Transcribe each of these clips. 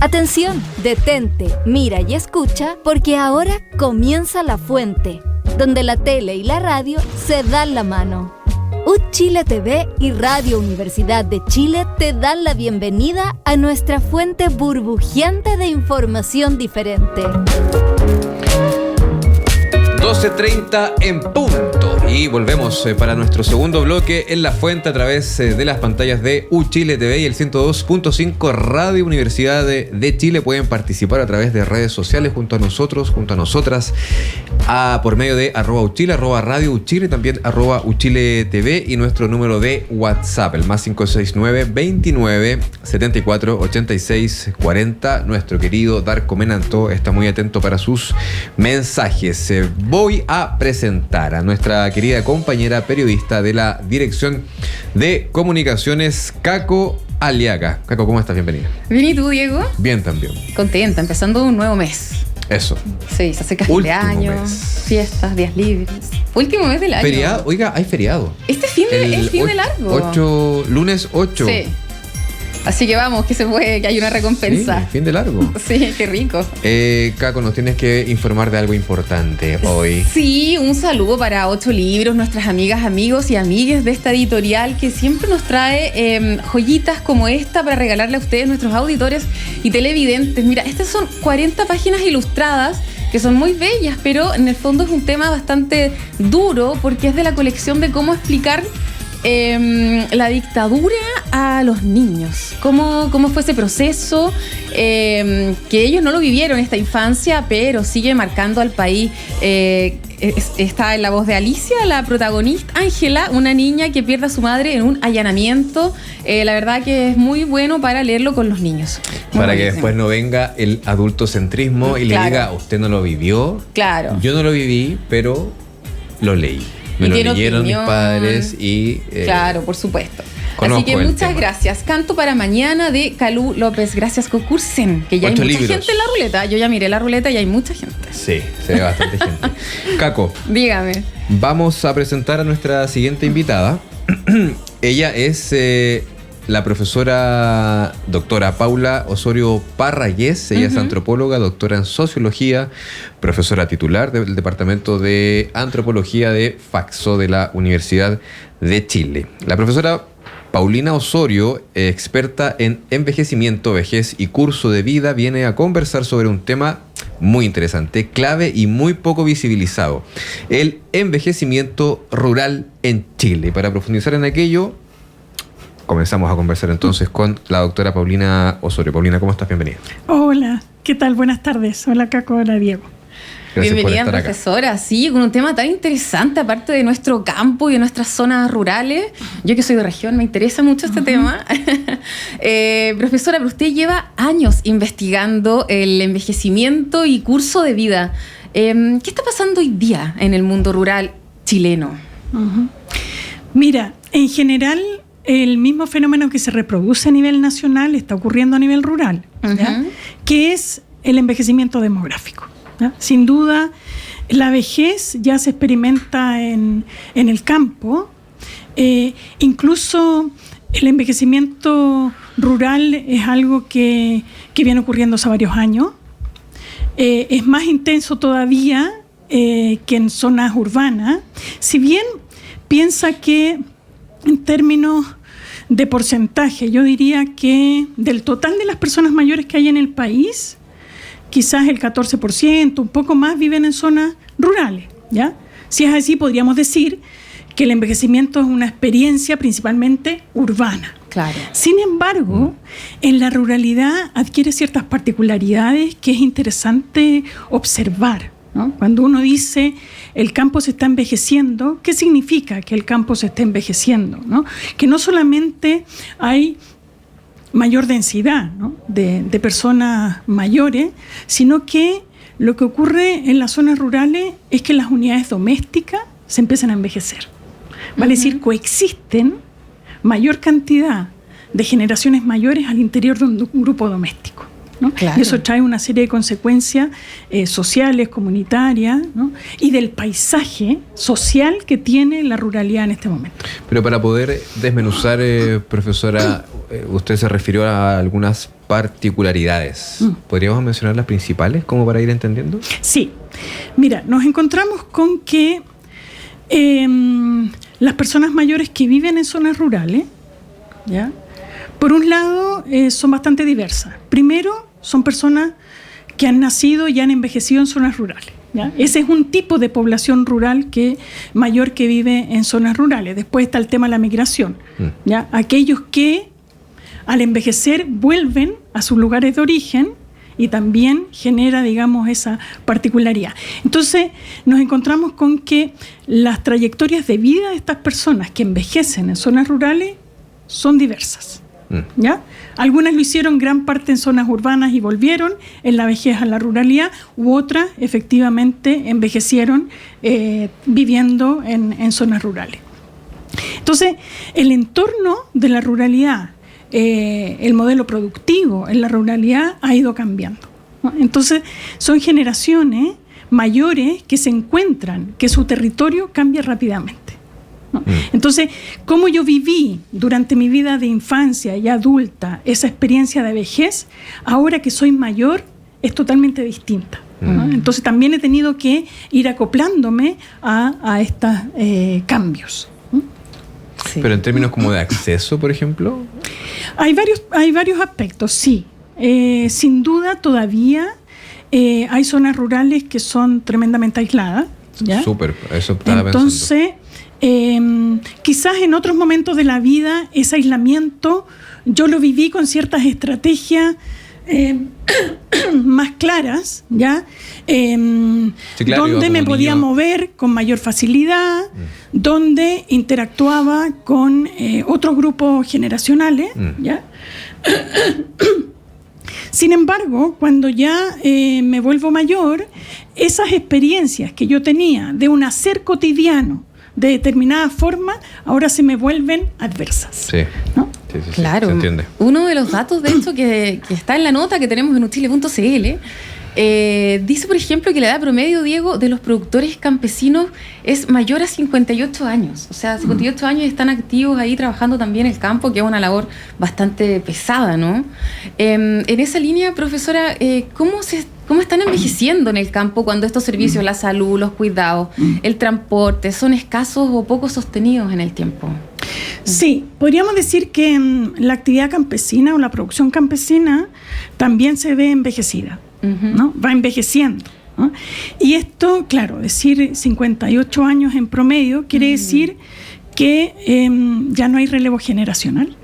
Atención, detente, mira y escucha, porque ahora comienza La Fuente, donde la tele y la radio se dan la mano. Chile TV y Radio Universidad de Chile te dan la bienvenida a nuestra fuente burbujeante de información diferente. 12:30 en punto y volvemos para nuestro segundo bloque en La Fuente a través de las pantallas de Chile TV y el 102.5 Radio Universidad de Chile. Pueden participar a través de redes sociales junto a nosotros, junto a nosotras, por medio de @uchile, @radio Uchile, también @Uchile TV y nuestro número de WhatsApp, el más 569 29 74 86 40. Nuestro querido Darko Menanto está muy atento para sus mensajes. Voy a presentar a nuestra querida compañera periodista de la Dirección de Comunicaciones, Caco Aliaga. Caco, ¿cómo estás? Bienvenida. Bien, ¿y tú, Diego? Bien también. Contenta, empezando un nuevo mes. Eso. Sí, se acerca fin de año, fiestas, días libres. Último mes del año. Feriado, oiga, hay feriado. Este fin de largo. Lunes 8. Sí. Así que vamos, que se puede, que hay una recompensa. Sí, fin de largo. Sí, qué rico. Caco, nos tienes que informar de algo importante hoy. Sí, un saludo para 8 libros, nuestras amigas, amigos y amigues de esta editorial que siempre nos trae joyitas como esta para regalarle a ustedes, nuestros auditores y televidentes. Mira, estas son 40 páginas ilustradas que son muy bellas, pero en el fondo es un tema bastante duro porque es de la colección de cómo explicar la dictadura a los niños. ¿Cómo fue ese proceso? Que ellos no lo vivieron esta infancia, pero sigue marcando al país. Está en la voz de Alicia, la protagonista, Ángela, una niña que pierde a su madre en un allanamiento. La verdad que es muy bueno para leerlo con los niños. Para que después no venga el adultocentrismo y le diga, usted no lo vivió. Claro. Yo no lo viví, pero lo leí. Me lo leyeron mis padres y... claro, por supuesto. Así que muchas gracias. Canto para mañana de Calú López. Gracias, concursen. Que ya hay mucha gente en la ruleta. Yo ya miré la ruleta y hay mucha gente. Sí, se ve bastante gente. Caco. Dígame. Vamos a presentar a nuestra siguiente invitada. Ella es la profesora doctora Paula Osorio Parragués. Ella es antropóloga, doctora en sociología, profesora titular del Departamento de Antropología de FACSO de la Universidad de Chile. La profesora Paulina Osorio, experta en envejecimiento, vejez y curso de vida, viene a conversar sobre un tema muy interesante, clave y muy poco visibilizado: el envejecimiento rural en Chile. Para profundizar en aquello, comenzamos a conversar entonces con la doctora Paulina Osorio. Paulina, ¿cómo estás? Bienvenida. Hola, ¿qué tal? Buenas tardes. Hola, Caco. Hola, Diego. Gracias. Bienvenida, profesora. Sí, con un tema tan interesante, aparte de nuestro campo y de nuestras zonas rurales. Yo que soy de región, me interesa mucho este tema. Profesora, pero usted lleva años investigando el envejecimiento y curso de vida. ¿Qué está pasando hoy día en el mundo rural chileno? Mira, en general, el mismo fenómeno que se reproduce a nivel nacional está ocurriendo a nivel rural, ¿ya? Que es el envejecimiento demográfico, ¿ya? Sin duda, la vejez ya se experimenta en el campo. Incluso el envejecimiento rural es algo que viene ocurriendo hace varios años. Es más intenso todavía que en zonas urbanas. Si bien piensa que en términos de porcentaje, yo diría que del total de las personas mayores que hay en el país, quizás el 14%, un poco más, viven en zonas rurales, ¿ya? Si es así, podríamos decir que el envejecimiento es una experiencia principalmente urbana. Claro. Sin embargo, en la ruralidad adquiere ciertas particularidades que es interesante observar, ¿no? Cuando uno dice el campo se está envejeciendo, ¿qué significa que el campo se esté envejeciendo, ¿no? Que no solamente hay mayor densidad, ¿no? de personas mayores, sino que lo que ocurre en las zonas rurales es que las unidades domésticas se empiezan a envejecer. Vale decir, coexisten mayor cantidad de generaciones mayores al interior de un grupo doméstico, ¿no? Claro. Y eso trae una serie de consecuencias sociales, comunitarias, ¿no? Y del paisaje social que tiene la ruralidad en este momento. Pero para poder desmenuzar, profesora, usted se refirió a algunas particularidades. ¿Podríamos mencionar las principales como para ir entendiendo? Sí. Mira, nos encontramos con que las personas mayores que viven en zonas rurales, ¿ya? Por un lado, son bastante diversas. Primero, son personas que han nacido y han envejecido en zonas rurales, ¿ya? Ese es un tipo de población rural mayor que vive en zonas rurales. Después está el tema de la migración, ¿ya? Aquellos que al envejecer vuelven a sus lugares de origen y también genera, digamos, esa particularidad. Entonces, nos encontramos con que las trayectorias de vida de estas personas que envejecen en zonas rurales son diversas, ¿ya? Algunas lo hicieron gran parte en zonas urbanas y volvieron en la vejez a la ruralidad, u otras efectivamente envejecieron viviendo en zonas rurales. Entonces, el entorno de la ruralidad, el modelo productivo en la ruralidad ha ido cambiando, ¿no? Entonces, son generaciones mayores que se encuentran que su territorio cambia rápidamente, ¿no? Entonces, cómo yo viví durante mi vida de infancia y adulta esa experiencia de vejez, ahora que soy mayor, es totalmente distinta, ¿no? Entonces, también he tenido que ir acoplándome a estos cambios. Sí. Pero en términos como de acceso, por ejemplo. Hay varios aspectos, sí. Sin duda, todavía hay zonas rurales que son tremendamente aisladas, ¿ya? Súper, eso estaba Entonces, quizás en otros momentos de la vida, ese aislamiento, yo lo viví con ciertas estrategias más claras, ¿ya? Sí, claro, donde me podía niño mover con mayor facilidad, donde interactuaba con otros grupos generacionales, ¿ya? Sin embargo, cuando ya me vuelvo mayor, esas experiencias que yo tenía de un hacer cotidiano de determinada forma, ahora se me vuelven adversas, Sí. ¿no? Sí, Claro, se entiende. uno de los datos de esto que está en la nota que tenemos en uchile.cl dice, por ejemplo, que la edad promedio, Diego, de los productores campesinos es mayor a 58 años. O sea, 58 años están activos ahí trabajando también en el campo, que es una labor bastante pesada, ¿no? En esa línea, profesora, ¿cómo están envejeciendo en el campo cuando estos servicios, la salud, los cuidados, el transporte, son escasos o poco sostenidos en el tiempo? Sí, podríamos decir que la actividad campesina o la producción campesina también se ve envejecida, ¿no? Va envejeciendo, ¿no? Y esto, claro, decir 58 años en promedio quiere decir que ya no hay relevo generacional.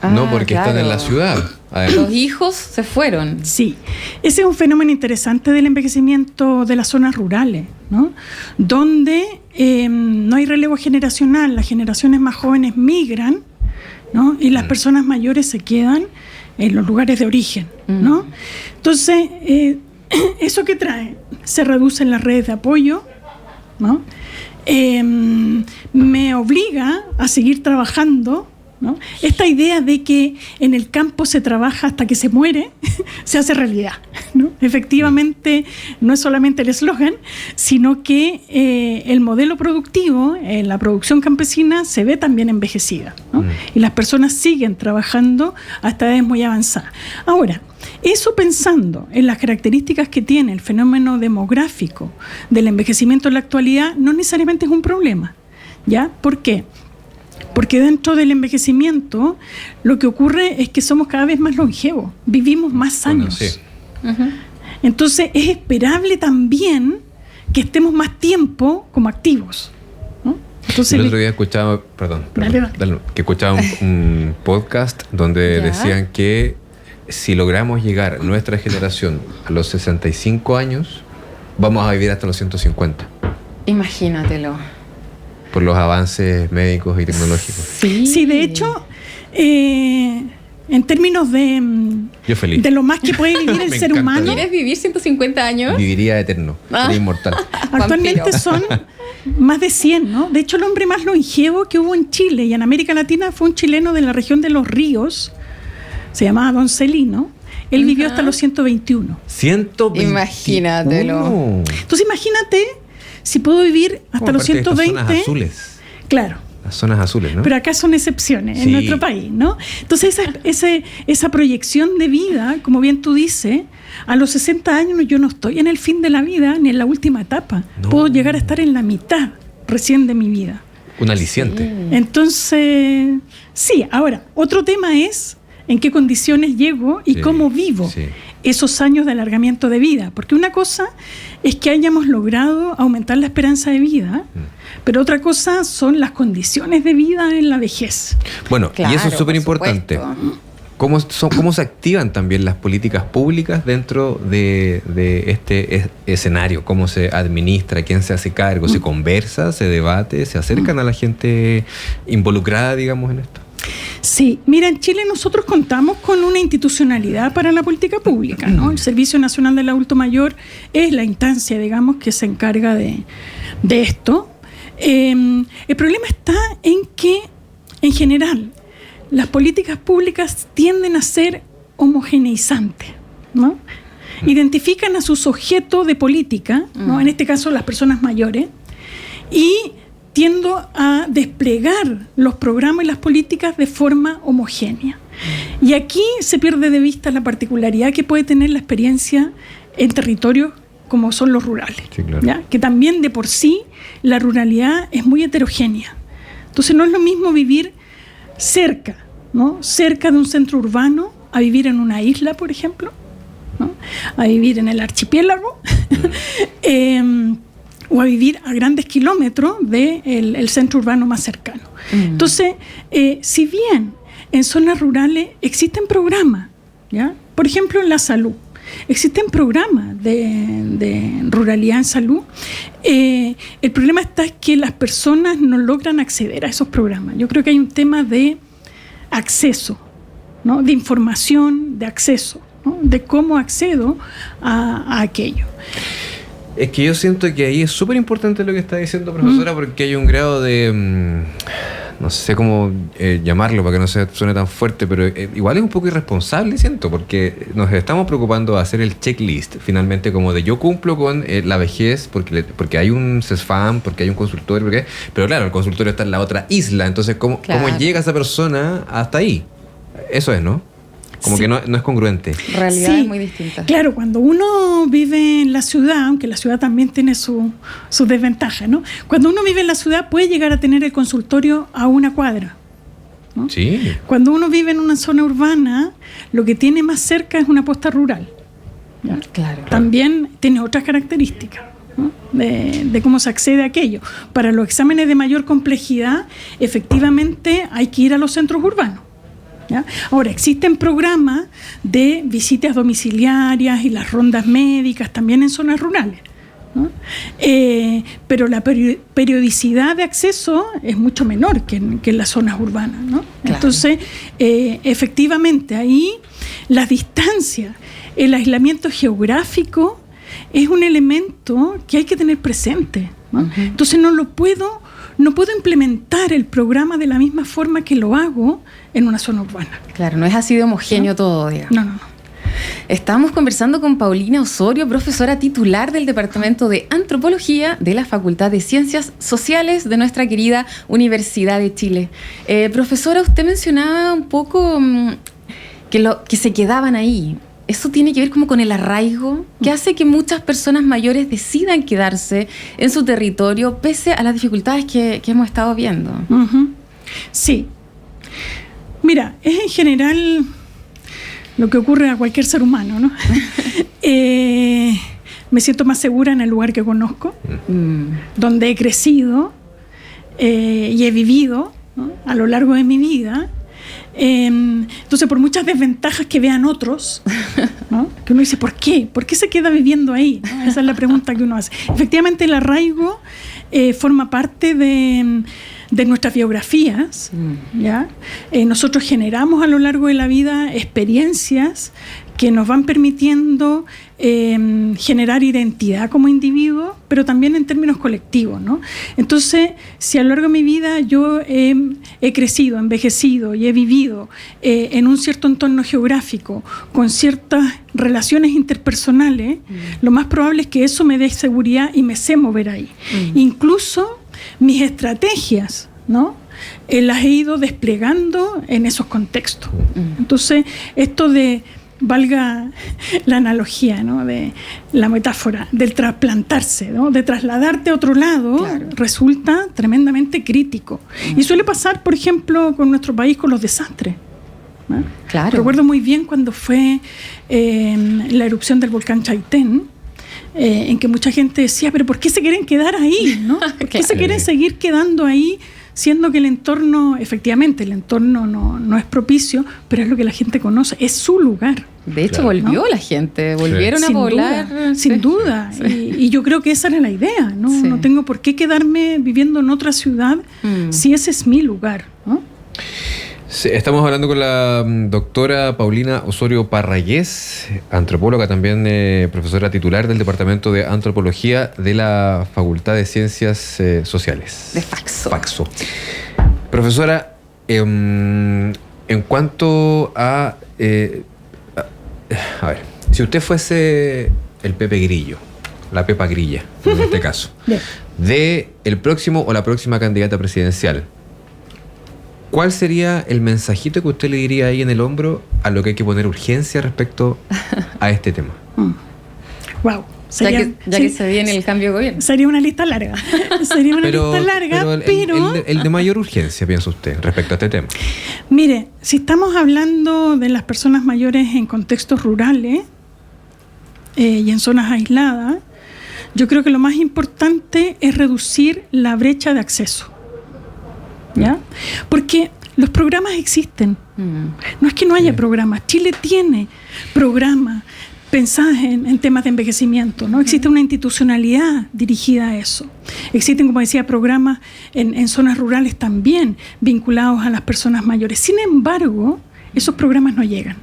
No, porque están en la ciudad. Los hijos se fueron. Sí, ese es un fenómeno interesante del envejecimiento de las zonas rurales, ¿no? Donde no hay relevo generacional, las generaciones más jóvenes migran, ¿no? Y las personas mayores se quedan en los lugares de origen, ¿no? Entonces, ¿eso qué trae? Se reducen las redes de apoyo, ¿no? Me obliga a seguir trabajando, ¿no? Esta idea de que en el campo se trabaja hasta que se muere se hace realidad, ¿no? Efectivamente, no es solamente el eslogan, sino que el modelo productivo, la producción campesina, se ve también envejecida, ¿no? Y las personas siguen trabajando hasta edades muy avanzadas. Ahora, eso pensando en las características que tiene el fenómeno demográfico del envejecimiento en la actualidad, no necesariamente es un problema, ¿ya? ¿Por qué? Porque dentro del envejecimiento lo que ocurre es que somos cada vez más longevos, vivimos más años. Sí. Entonces es esperable también que estemos más tiempo como activos, ¿no? Entonces, el otro día escuchaba, que escuchaba un podcast donde decían que si logramos llegar, nuestra generación, a los 65 años, vamos a vivir hasta los 150. Imagínatelo. Por los avances médicos y tecnológicos. Sí, de hecho, en términos de, yo feliz, de lo más que puede vivir el ser humano. ¿Quieres vivir 150 años? Viviría eterno, sería inmortal. Actualmente son más de 100, ¿no? De hecho, el hombre más longevo que hubo en Chile y en América Latina fue un chileno de la región de Los Ríos, se llamaba Don Celino. Él vivió hasta los 121. 121. Imagínatelo. Entonces, imagínate si puedo vivir hasta los 120. Zonas azules. Claro. Las zonas azules, ¿no? Pero acá son excepciones Sí. en nuestro país, ¿no? Entonces esa proyección de vida, como bien tú dices, a los 60 años yo no estoy en el fin de la vida ni en la última etapa. No. Puedo llegar a estar en la mitad recién de mi vida. Un aliciente. Entonces, sí, ahora, otro tema es en qué condiciones llego y Sí, cómo vivo sí. esos años de alargamiento de vida. Porque una cosa es que hayamos logrado aumentar la esperanza de vida, pero otra cosa son las condiciones de vida en la vejez. Bueno, Claro, y eso es súper importante. por supuesto. ¿Cómo se activan también las políticas públicas dentro de este escenario? ¿Cómo se administra? ¿Quién se hace cargo? ¿Se conversa? ¿Se debate? ¿Se acercan a la gente involucrada, digamos, en esto? Sí, mira, en Chile nosotros contamos con una institucionalidad para la política pública, ¿no? El Servicio Nacional del Adulto Mayor es la instancia, digamos, que se encarga de esto. El problema está en que, en general, las políticas públicas tienden a ser homogeneizantes, ¿no? Identifican a sus objetos de política, ¿no? En este caso las personas mayores, y tiendo a desplegar los programas y las políticas de forma homogénea. Y aquí se pierde de vista la particularidad que puede tener la experiencia en territorios como son los rurales, Sí, claro. ¿ya? Que también de por sí la ruralidad es muy heterogénea. Entonces no es lo mismo vivir cerca, ¿no? Cerca de un centro urbano, a vivir en una isla, por ejemplo, ¿no? A vivir en el archipiélago, o a vivir a grandes kilómetros del centro urbano más cercano. Entonces, si bien en zonas rurales existen programas, ¿ya? Por ejemplo, en la salud, existen programas de ruralidad en salud, el problema está es que las personas no logran acceder a esos programas. Yo creo que hay un tema de acceso, ¿no? De información, de acceso, ¿no? De cómo accedo a aquello. Es que yo siento que ahí es súper importante lo que está diciendo, profesora, porque hay un grado de... no sé cómo llamarlo para que no suene tan fuerte, pero igual es un poco irresponsable, siento, porque nos estamos preocupando de hacer el checklist, finalmente, como de yo cumplo con la vejez, porque hay un CESFAM, porque hay un consultorio, pero claro, el consultorio está en la otra isla, entonces, ¿cómo llega esa persona hasta ahí? Eso es, ¿no? Como Sí. que no es congruente. Realidades Sí, muy distintas. Claro, cuando uno vive en la ciudad, aunque la ciudad también tiene sus desventajas, ¿no? Cuando uno vive en la ciudad puede llegar a tener el consultorio a una cuadra, ¿no? Sí. Cuando uno vive en una zona urbana, lo que tiene más cerca es una posta rural, ¿ya? Claro. También tiene otras características, ¿no? de cómo se accede a aquello. Para los exámenes de mayor complejidad, efectivamente hay que ir a los centros urbanos, ¿ya? Ahora, existen programas de visitas domiciliarias y las rondas médicas también en zonas rurales, ¿no? Pero la periodicidad de acceso es mucho menor que en las zonas urbanas, ¿no? Claro. Entonces, efectivamente, ahí las distancias, el aislamiento geográfico es un elemento que hay que tener presente, ¿no? Entonces no puedo implementar el programa de la misma forma que lo hago en una zona urbana. Claro, no es así de homogéneo todo, digamos. No. Estamos conversando con Paulina Osorio, profesora titular del Departamento de Antropología de la Facultad de Ciencias Sociales de nuestra querida Universidad de Chile. Profesora, usted mencionaba un poco que se quedaban ahí. ¿Eso tiene que ver como con el arraigo que hace que muchas personas mayores decidan quedarse en su territorio pese a las dificultades que hemos estado viendo? Uh-huh. Sí. Mira, es en general lo que ocurre a cualquier ser humano, ¿no? Me siento más segura en el lugar que conozco, donde he crecido y he vivido, ¿no? A lo largo de mi vida. Entonces, por muchas desventajas que vean otros, ¿no? Que uno dice, ¿por qué? ¿Por qué se queda viviendo ahí? ¿No? Esa es la pregunta que uno hace. Efectivamente, el arraigo forma parte de nuestras biografías, ¿ya? Nosotros generamos a lo largo de la vida experiencias que nos van permitiendo generar identidad como individuo, pero también en términos colectivos, ¿no? Entonces, si a lo largo de mi vida yo he crecido, envejecido y he vivido en un cierto entorno geográfico, con ciertas relaciones interpersonales, lo más probable es que eso me dé seguridad y me sé mover ahí. Incluso mis estrategias, ¿no? las he ido desplegando en esos contextos. Entonces, esto de, valga la analogía, ¿no?, de la metáfora, del trasplantarse, ¿no?, de trasladarte a otro lado, claro, resulta tremendamente crítico. Y suele pasar, por ejemplo, con nuestro país, con los desastres. ¿No? Claro. Recuerdo muy bien cuando fue la erupción del volcán Chaitén, en que mucha gente decía, pero ¿por qué se quieren quedar ahí? ¿No? ¿Por qué se quieren seguir quedando ahí, siendo que el entorno, efectivamente, el entorno no es propicio, pero es lo que la gente conoce, es su lugar? De hecho, volvió, ¿no?, la gente, volvieron a poblar. Sin duda. Y yo creo que esa era la idea, ¿no? Sí. No tengo por qué quedarme viviendo en otra ciudad si ese es mi lugar, ¿no? Sí, estamos hablando con la doctora Paulina Osorio Parrayés, antropóloga también, profesora titular del Departamento de Antropología de la Facultad de Ciencias Sociales. De Faxo. Faxo. Profesora, en cuanto a ver, si usted fuese el Pepe Grillo, la Pepa Grilla, en este caso, de el próximo o la próxima candidata presidencial, ¿cuál sería el mensajito que usted le diría ahí en el hombro a lo que hay que poner urgencia respecto a este tema? Wow. Ya que se viene el cambio de gobierno. Sería una lista larga. Pero el de mayor urgencia, piensa usted, respecto a este tema. Mire, si estamos hablando de las personas mayores en contextos rurales y en zonas aisladas, yo creo que lo más importante es reducir la brecha de acceso. ¿Ya? Porque los programas existen. No es que no haya programas. Chile tiene programas pensados en temas de envejecimiento, ¿no? Existe una institucionalidad dirigida a eso. Existen, como decía, programas en zonas rurales también vinculados a las personas mayores. Sin embargo, esos programas no llegan.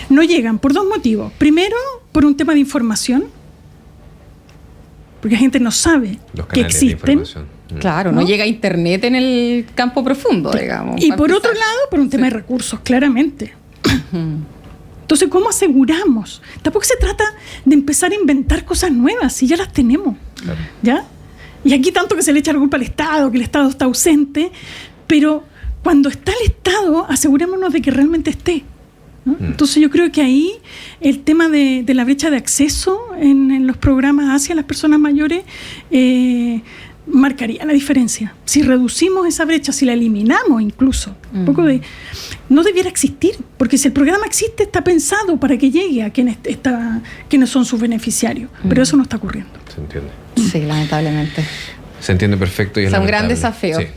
No llegan por dos motivos. Primero, por un tema de información, porque la gente no sabe que existen. Claro, no llega a internet en el campo profundo, digamos. Y por otro lado, por un tema de recursos, claramente. Entonces, ¿cómo aseguramos? Tampoco se trata de empezar a inventar cosas nuevas, si ya las tenemos. Claro. ¿Ya? Y aquí tanto que se le echa la culpa al Estado, que el Estado está ausente, pero cuando está el Estado, asegurémonos de que realmente esté, ¿no? Entonces yo creo que ahí el tema de la brecha de acceso en los programas hacia las personas mayores marcaría la diferencia. Si reducimos esa brecha, si la eliminamos incluso, un poco de... No debiera existir, porque si el programa existe, está pensado para que llegue a quienes son sus beneficiarios, pero eso no está ocurriendo. Se entiende. Sí, lamentablemente. Se entiende perfecto y es un gran desafío. Sí.